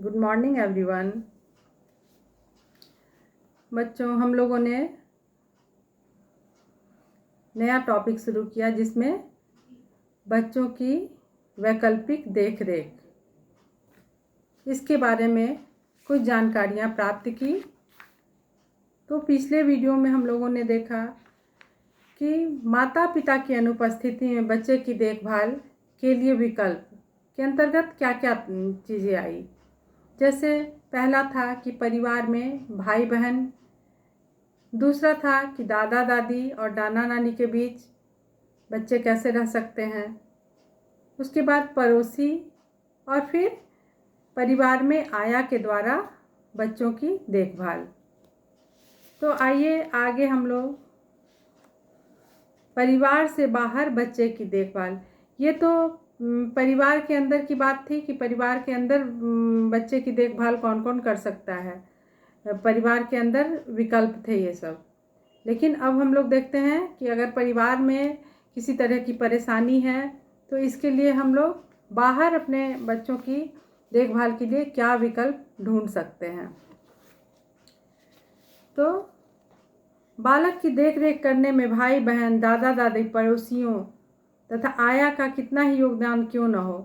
Good morning everyone. बच्चों, हम लोगों ने नया टॉपिक शुरू किया जिसमें बच्चों की वैकल्पिक देखरेख, इसके बारे में कुछ जानकारियाँ प्राप्त की। तो पिछले वीडियो में हम लोगों ने देखा कि माता पिता की अनुपस्थिति में बच्चे की देखभाल के लिए विकल्प के अंतर्गत क्या क्या चीज़ें आई। जैसे पहला था कि परिवार में भाई बहन, दूसरा था कि दादा दादी और नाना नानी के बीच बच्चे कैसे रह सकते हैं, उसके बाद पड़ोसी, और फिर परिवार में आया के द्वारा बच्चों की देखभाल। तो आइए आगे हम लोग परिवार से बाहर बच्चे की देखभाल। ये तो परिवार के अंदर की बात थी कि परिवार के अंदर बच्चे की देखभाल कौन कौन कर सकता है, परिवार के अंदर विकल्प थे ये सब। लेकिन अब हम लोग देखते हैं कि अगर परिवार में किसी तरह की परेशानी है तो इसके लिए हम लोग बाहर अपने बच्चों की देखभाल के लिए क्या विकल्प ढूंढ सकते हैं। तो बालक की देखरेख करने में भाई बहन, दादा दादी, पड़ोसियों तथा आया का कितना ही योगदान क्यों न हो,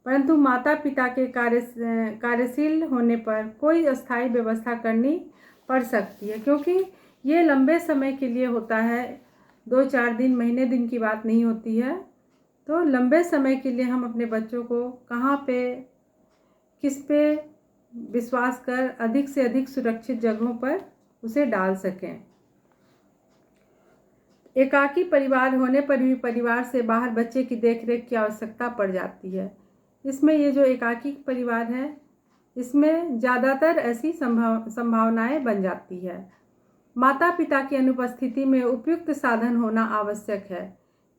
परंतु माता पिता के कार्यशील होने पर कोई अस्थायी व्यवस्था करनी पड़ सकती है, क्योंकि ये लंबे समय के लिए होता है। 2-4 दिन, महीने दिन की बात नहीं होती है। तो लंबे समय के लिए हम अपने बच्चों को कहाँ पे, किस पे विश्वास कर अधिक से अधिक सुरक्षित जगहों पर उसे डाल सकें। एकाकी परिवार होने पर भी परिवार से बाहर बच्चे की देखरेख की आवश्यकता पड़ जाती है। इसमें ये जो एकाकी परिवार है, इसमें ज़्यादातर ऐसी संभावनाएं बन जाती है। माता पिता की अनुपस्थिति में उपयुक्त साधन होना आवश्यक है।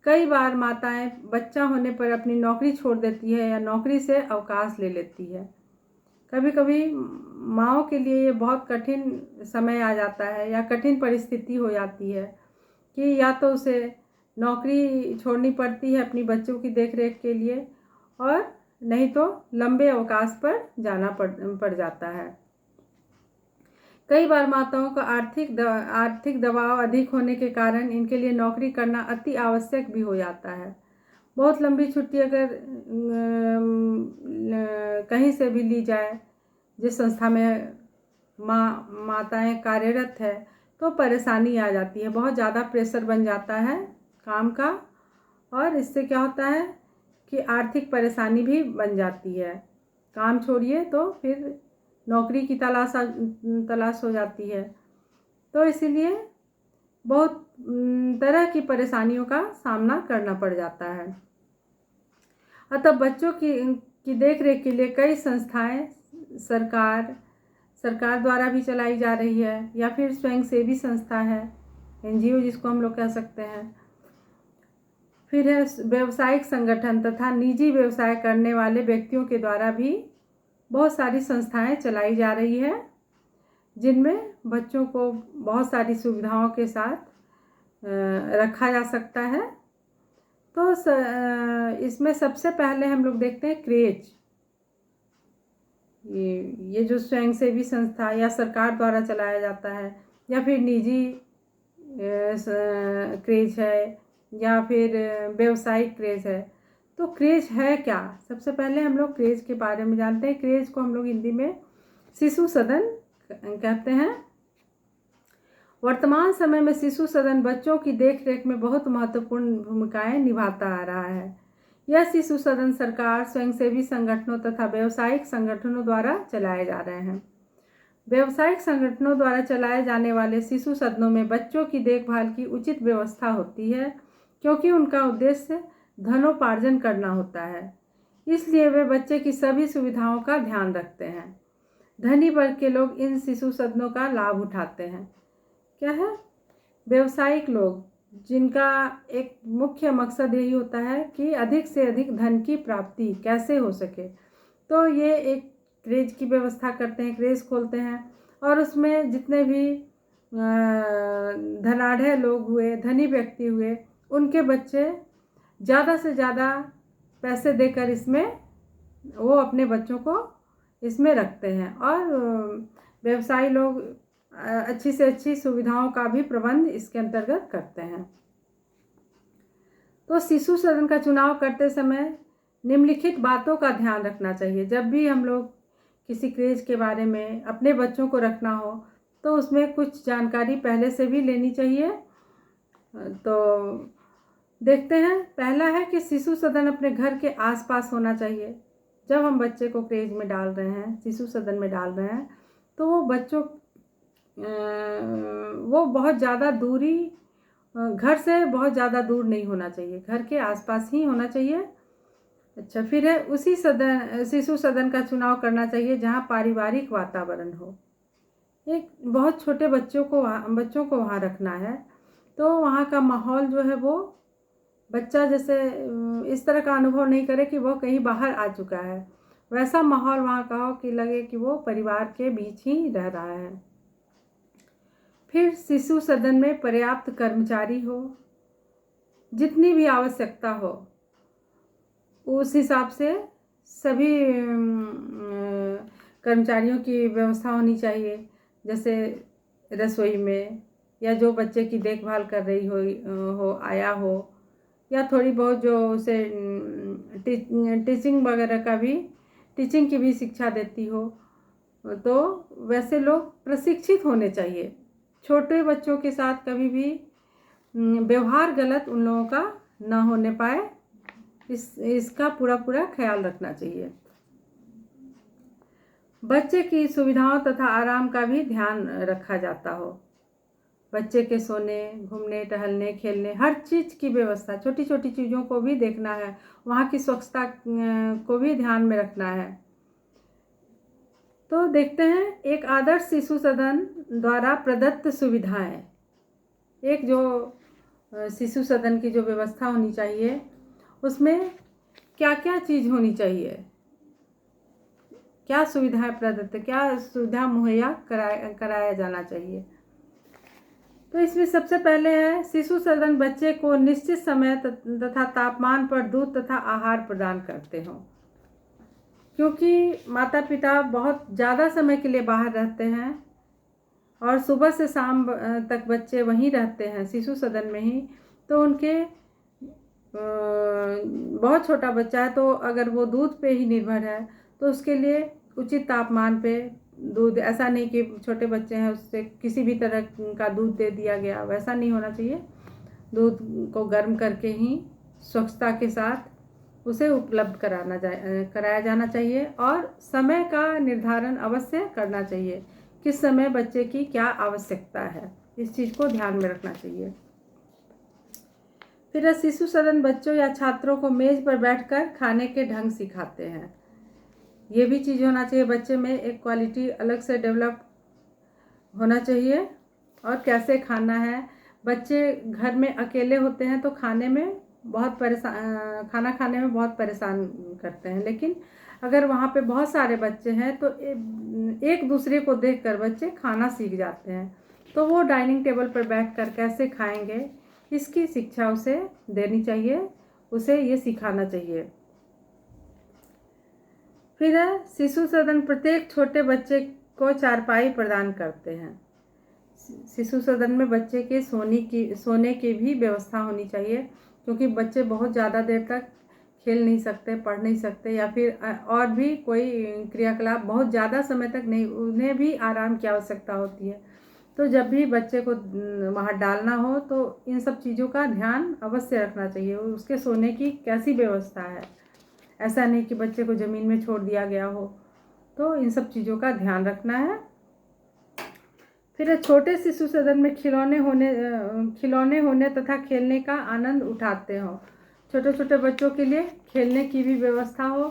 कई बार माताएं बच्चा होने पर अपनी नौकरी छोड़ देती है या नौकरी से अवकाश ले लेती है। कभी कभी माँओं के लिए ये बहुत कठिन समय आ जाता है या कठिन परिस्थिति हो जाती है कि या तो उसे नौकरी छोड़नी पड़ती है अपनी बच्चों की देखरेख के लिए, और नहीं तो लंबे अवकाश पर जाना पड़ जाता है। कई बार माताओं का आर्थिक दबाव अधिक होने के कारण इनके लिए नौकरी करना अति आवश्यक भी हो जाता है। बहुत लंबी छुट्टी अगर कहीं से भी ली जाए, जिस संस्था में माताएं कार्यरत है, तो परेशानी आ जाती है, बहुत ज़्यादा प्रेशर बन जाता है काम का, और इससे क्या होता है कि आर्थिक परेशानी भी बन जाती है। काम छोड़िए तो फिर नौकरी की तलाश हो जाती है। तो इसीलिए बहुत तरह की परेशानियों का सामना करना पड़ जाता है। अतः बच्चों की देखरेख के लिए कई संस्थाएं सरकार द्वारा भी चलाई जा रही है, या फिर स्वयंसेवी संस्था है, NGO जिसको हम लोग कह सकते हैं। फिर है व्यावसायिक संगठन तथा निजी व्यवसाय करने वाले व्यक्तियों के द्वारा भी बहुत सारी संस्थाएं चलाई जा रही है, जिनमें बच्चों को बहुत सारी सुविधाओं के साथ रखा जा सकता है। तो इसमें सबसे पहले हम लोग देखते हैं क्रेच। ये जो स्वयंसेवी संस्था या सरकार द्वारा चलाया जाता है, या फिर निजी क्रेच है, या फिर व्यवसायिक क्रेज है। तो क्रेज है क्या? सबसे पहले हम लोग क्रेज के बारे में जानते हैं। क्रेज को हम लोग हिंदी में शिशु सदन कहते हैं। वर्तमान समय में शिशु सदन बच्चों की देखरेख में बहुत महत्वपूर्ण भूमिकाएं निभाता आ रहा है। यह शिशु सदन सरकार, स्वयंसेवी संगठनों तथा व्यावसायिक संगठनों द्वारा चलाए जा रहे हैं। व्यावसायिक संगठनों द्वारा चलाए जाने वाले शिशु सदनों में बच्चों की देखभाल की उचित व्यवस्था होती है, क्योंकि उनका उद्देश्य धनोपार्जन करना होता है। इसलिए वे बच्चे की सभी सुविधाओं का ध्यान रखते हैं। धनी वर्ग के लोग इन शिशु सदनों का लाभ उठाते हैं। क्या है? व्यावसायिक लोग, जिनका एक मुख्य मकसद यही होता है कि अधिक से अधिक धन की प्राप्ति कैसे हो सके, तो ये एक क्रेज की व्यवस्था करते हैं, क्रेज खोलते हैं, और उसमें जितने भी धनाढ़ लोग हुए, धनी व्यक्ति हुए, उनके बच्चे ज़्यादा से ज़्यादा पैसे देकर इसमें वो अपने बच्चों को इसमें रखते हैं और व्यवसायी लोग अच्छी से अच्छी सुविधाओं का भी प्रबंध इसके अंतर्गत करते हैं। तो शिशु सदन का चुनाव करते समय निम्नलिखित बातों का ध्यान रखना चाहिए। जब भी हम लोग किसी क्रेज के बारे में अपने बच्चों को रखना हो तो उसमें कुछ जानकारी पहले से भी लेनी चाहिए। तो देखते हैं, पहला है कि शिशु सदन अपने घर के आसपास होना चाहिए। जब हम बच्चे को क्रेज में डाल रहे हैं, शिशु सदन में डाल रहे हैं, तो वो बच्चों वो बहुत ज़्यादा दूरी, घर से बहुत ज़्यादा दूर नहीं होना चाहिए, घर के आसपास ही होना चाहिए। अच्छा, फिर है उसी शिशु सदन का चुनाव करना चाहिए जहाँ पारिवारिक वातावरण हो। एक बहुत छोटे बच्चों को वहाँ रखना है, तो वहाँ का माहौल जो है वो बच्चा जैसे इस तरह का अनुभव नहीं करे कि वो कहीं बाहर आ चुका है, वैसा माहौल वहाँ का हो कि लगे कि वो परिवार के बीच ही रह रहा है। फिर शिशु सदन में पर्याप्त कर्मचारी हो, जितनी भी आवश्यकता हो उस हिसाब से सभी कर्मचारियों की व्यवस्था होनी चाहिए। जैसे रसोई में, या जो बच्चे की देखभाल कर रही हो आया हो, या थोड़ी बहुत जो उसे टीचिंग की भी शिक्षा देती हो, तो वैसे लोग प्रशिक्षित होने चाहिए। छोटे बच्चों के साथ कभी भी व्यवहार गलत उन लोगों का ना होने पाए, इसका पूरा ख्याल रखना चाहिए। बच्चे की सुविधाओं तथा आराम का भी ध्यान रखा जाता हो। बच्चे के सोने, घूमने, टहलने, खेलने, हर चीज़ की व्यवस्था, छोटी छोटी चीज़ों को भी देखना है, वहाँ की स्वच्छता को भी ध्यान में रखना है। तो देखते हैं एक आदर्श शिशु सदन द्वारा प्रदत्त सुविधाएं। एक जो शिशु सदन की जो व्यवस्था होनी चाहिए उसमें क्या क्या चीज़ होनी चाहिए, क्या सुविधाएं प्रदत्त, क्या सुविधा मुहैया कराया जाना चाहिए। तो इसमें सबसे पहले है शिशु सदन बच्चे को निश्चित समय तथा तापमान पर दूध तथा आहार प्रदान करते हों, क्योंकि माता पिता बहुत ज़्यादा समय के लिए बाहर रहते हैं और सुबह से शाम तक बच्चे वहीं रहते हैं शिशु सदन में ही। तो उनके बहुत छोटा बच्चा है तो अगर वो दूध पे ही निर्भर है तो उसके लिए उचित तापमान पे दूध, ऐसा नहीं कि छोटे बच्चे हैं उससे किसी भी तरह का दूध दे दिया गया, वैसा नहीं होना चाहिए। दूध को गर्म करके ही स्वच्छता के साथ उसे उपलब्ध कराया जाना चाहिए और समय का निर्धारण अवश्य करना चाहिए, किस समय बच्चे की क्या आवश्यकता है, इस चीज़ को ध्यान में रखना चाहिए। फिर शिशु सदन बच्चों या छात्रों को मेज़ पर बैठकर खाने के ढंग सिखाते हैं। ये भी चीज़ होना चाहिए, बच्चे में एक क्वालिटी अलग से डेवलप होना चाहिए। और कैसे खाना है, बच्चे घर में अकेले होते हैं तो खाना खाने में बहुत परेशान करते हैं, लेकिन अगर वहाँ पे बहुत सारे बच्चे हैं तो एक दूसरे को देखकर बच्चे खाना सीख जाते हैं। तो वो डाइनिंग टेबल पर बैठकर कैसे खाएंगे, इसकी शिक्षा उसे देनी चाहिए, उसे ये सिखाना चाहिए। फिर है शिशु सदन प्रत्येक छोटे बच्चे को चारपाई प्रदान करते हैं। शिशु सदन में बच्चे के सोने की भी व्यवस्था होनी चाहिए, क्योंकि बच्चे बहुत ज़्यादा देर तक खेल नहीं सकते, पढ़ नहीं सकते, या फिर और भी कोई क्रियाकलाप बहुत ज़्यादा समय तक नहीं, उन्हें भी आराम की आवश्यकता होती है। तो जब भी बच्चे को वहाँ डालना हो तो इन सब चीज़ों का ध्यान अवश्य रखना चाहिए। उसके सोने की कैसी व्यवस्था है, ऐसा नहीं कि बच्चे को ज़मीन में छोड़ दिया गया हो, तो इन सब चीज़ों का ध्यान रखना है। फिर छोटे शिशु सदन में खिलौने होने तथा खेलने का आनंद उठाते हो। छोटे छोटे बच्चों के लिए खेलने की भी व्यवस्था हो,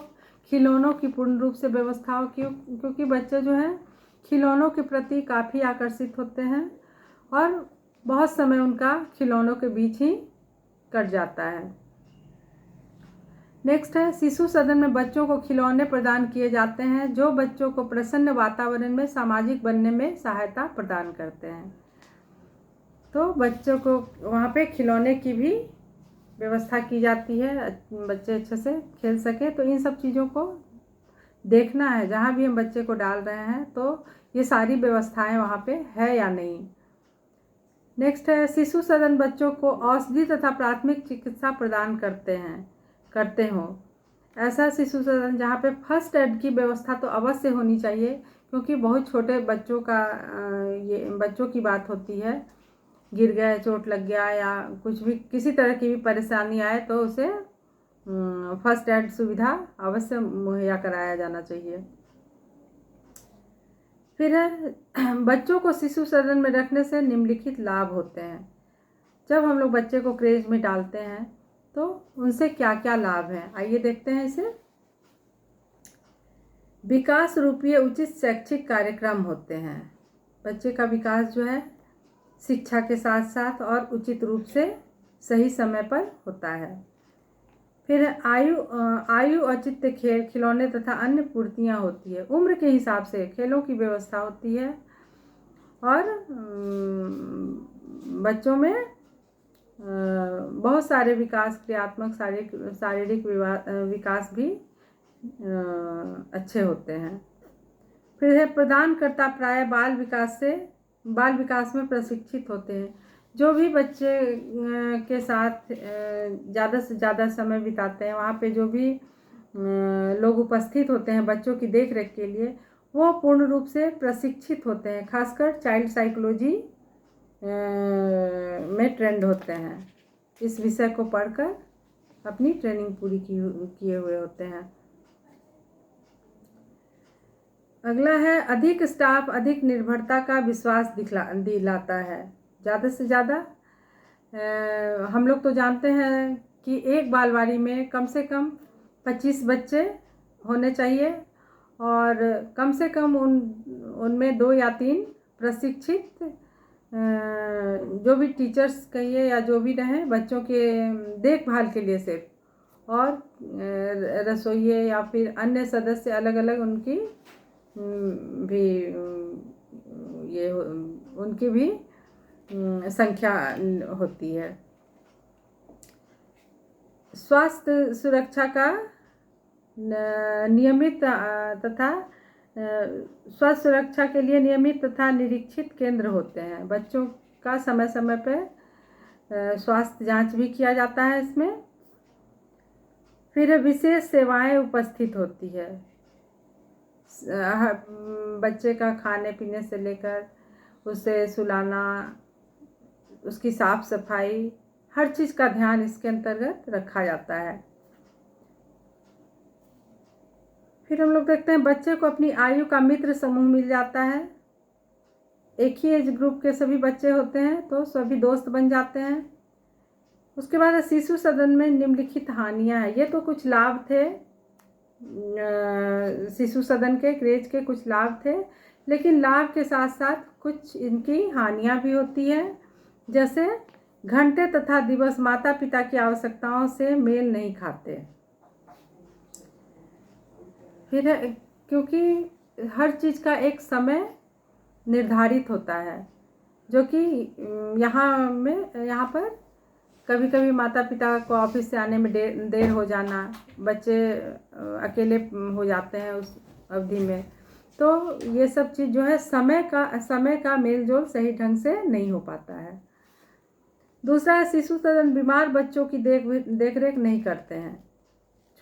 खिलौनों की पूर्ण रूप से व्यवस्था हो, क्योंकि बच्चे जो हैं खिलौनों के प्रति काफ़ी आकर्षित होते हैं और बहुत समय उनका खिलौनों के बीच ही कट जाता है। नेक्स्ट है शिशु सदन में बच्चों को खिलौने प्रदान किए जाते हैं जो बच्चों को प्रसन्न वातावरण में सामाजिक बनने में सहायता प्रदान करते हैं। तो बच्चों को वहाँ पे खिलौने की भी व्यवस्था की जाती है, बच्चे अच्छे से खेल सके। तो इन सब चीज़ों को देखना है, जहाँ भी हम बच्चे को डाल रहे हैं तो ये सारी व्यवस्थाएं वहाँ पे है या नहीं। नेक्स्ट है, शिशु सदन बच्चों को औषधि तथा प्राथमिक चिकित्सा प्रदान करते हों। ऐसा शिशु सदन जहाँ पे फर्स्ट एड की व्यवस्था तो अवश्य होनी चाहिए, क्योंकि बहुत छोटे बच्चों का ये बच्चों की बात होती है, गिर गए, चोट लग गया या कुछ भी किसी तरह की भी परेशानी आए तो उसे फर्स्ट एड सुविधा अवश्य मुहैया कराया जाना चाहिए। फिर है, बच्चों को शिशु सदन में रखने से निम्नलिखित लाभ होते हैं। जब हम लोग बच्चे को क्रेज में डालते हैं तो उनसे क्या क्या लाभ हैं, आइए देखते हैं इसे। विकास रूपीय उचित शैक्षिक कार्यक्रम होते हैं। बच्चे का विकास जो है शिक्षा के साथ साथ और उचित रूप से सही समय पर होता है। फिर आयु औचित्य खेल, खिलौने तथा अन्य पूर्तियाँ होती है। उम्र के हिसाब से खेलों की व्यवस्था होती है और बच्चों में बहुत सारे विकास, क्रियात्मक शारीरिक विकास भी अच्छे होते हैं। फिर है, प्रदानकर्ता प्राय बाल विकास में प्रशिक्षित होते हैं। जो भी बच्चे के साथ ज़्यादा से ज़्यादा समय बिताते हैं, वहाँ पे जो भी लोग उपस्थित होते हैं बच्चों की देख रेख के लिए, वो पूर्ण रूप से प्रशिक्षित होते हैं। खासकर चाइल्ड साइकोलॉजी में ट्रेंड होते हैं। इस विषय को पढ़कर अपनी ट्रेनिंग पूरी किए हुए होते हैं। अगला है, अधिक स्टाफ अधिक निर्भरता का विश्वास दिलाता है। ज़्यादा से ज़्यादा हम लोग तो जानते हैं कि एक बालवाड़ी में कम से कम 25 बच्चे होने चाहिए और कम से कम उनमें 2 या 3 प्रशिक्षित जो भी टीचर्स कहिए या जो भी रहें बच्चों के देखभाल के लिए सिर्फ, और रसोइये या फिर अन्य सदस्य अलग अलग उनकी भी ये उनकी भी संख्या होती है। स्वास्थ्य सुरक्षा का नियमित तथा स्वास्थ्य सुरक्षा के लिए नियमित तथा निरीक्षित केंद्र होते हैं। बच्चों का समय समय पर स्वास्थ्य जांच भी किया जाता है इसमें। फिर विशेष सेवाएं उपस्थित होती है। बच्चे का खाने पीने से लेकर उसे सुलाना, उसकी साफ सफाई, हर चीज़ का ध्यान इसके अंतर्गत रखा जाता है। फिर हम लोग देखते हैं, बच्चे को अपनी आयु का मित्र समूह मिल जाता है। एक ही एज ग्रुप के सभी बच्चे होते हैं तो सभी दोस्त बन जाते हैं। उसके बाद शिशु सदन में निम्नलिखित हानियां हैं। ये तो कुछ लाभ थे, शिशु सदन के क्रेज के कुछ लाभ थे, लेकिन लाभ के साथ साथ कुछ इनकी हानियां भी होती है। जैसे घंटे तथा दिवस माता पिता की आवश्यकताओं से मेल नहीं खाते। फिर क्योंकि हर चीज़ का एक समय निर्धारित होता है, जो कि यहाँ पर कभी कभी माता पिता को ऑफिस से आने में देर हो जाना, बच्चे अकेले हो जाते हैं उस अवधि में, तो ये सब चीज़ जो है समय का मेल जोल सही ढंग से नहीं हो पाता है। दूसरा है, शिशु सदन बीमार बच्चों की देख रेख नहीं करते हैं।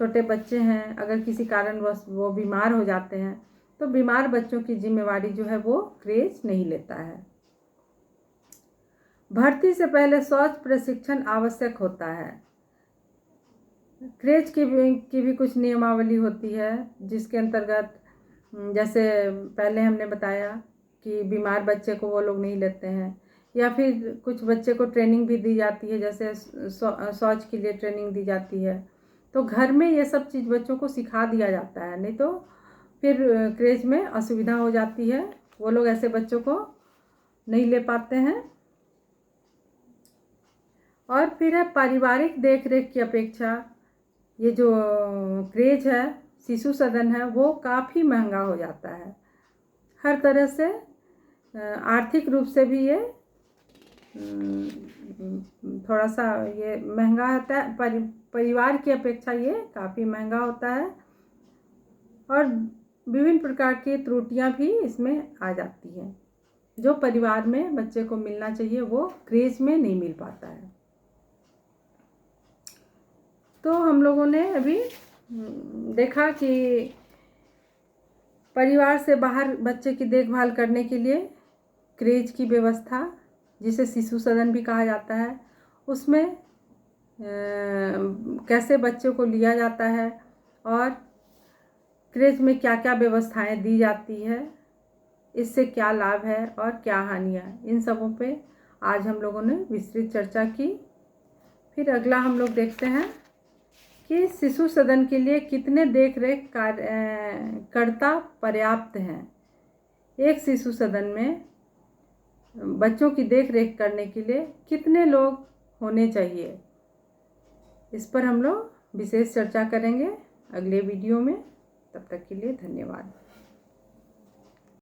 छोटे बच्चे हैं, अगर किसी कारणवश वो बीमार हो जाते हैं तो बीमार बच्चों की जिम्मेवारी जो है वो क्रेज नहीं लेता है। भर्ती से पहले शौच प्रशिक्षण आवश्यक होता है। क्रेज की भी कुछ नियमावली होती है, जिसके अंतर्गत जैसे पहले हमने बताया कि बीमार बच्चे को वो लोग नहीं लेते हैं, या फिर कुछ बच्चे को ट्रेनिंग भी दी जाती है, जैसे शौच के लिए ट्रेनिंग दी जाती है। तो घर में ये सब चीज़ बच्चों को सिखा दिया जाता है, नहीं तो फिर क्रेज में असुविधा हो जाती है, वो लोग ऐसे बच्चों को नहीं ले पाते हैं। और फिर है, पारिवारिक देखरेख की अपेक्षा ये जो क्रेज है, शिशु सदन है, वो काफ़ी महंगा हो जाता है। हर तरह से आर्थिक रूप से भी ये थोड़ा सा ये महंगा होता है। परिवार की अपेक्षा ये काफ़ी महंगा होता है। और विभिन्न प्रकार की त्रुटियां भी इसमें आ जाती हैं। जो परिवार में बच्चे को मिलना चाहिए वो क्रेच में नहीं मिल पाता है। तो हम लोगों ने अभी देखा कि परिवार से बाहर बच्चे की देखभाल करने के लिए क्रेच की व्यवस्था, जिसे शिशु सदन भी कहा जाता है, उसमें कैसे बच्चों को लिया जाता है और क्रेच में क्या क्या व्यवस्थाएं दी जाती है, इससे क्या लाभ है और क्या हानियाँ, इन सबों पे आज हम लोगों ने विस्तृत चर्चा की। फिर अगला हम लोग देखते हैं कि शिशु सदन के लिए कितने देखरेख कर्ता पर्याप्त हैं। एक शिशु सदन में बच्चों की देखरेख करने के लिए कितने लोग होने चाहिए, इस पर हम लोग विशेष चर्चा करेंगे अगले वीडियो में। तब तक के लिए धन्यवाद।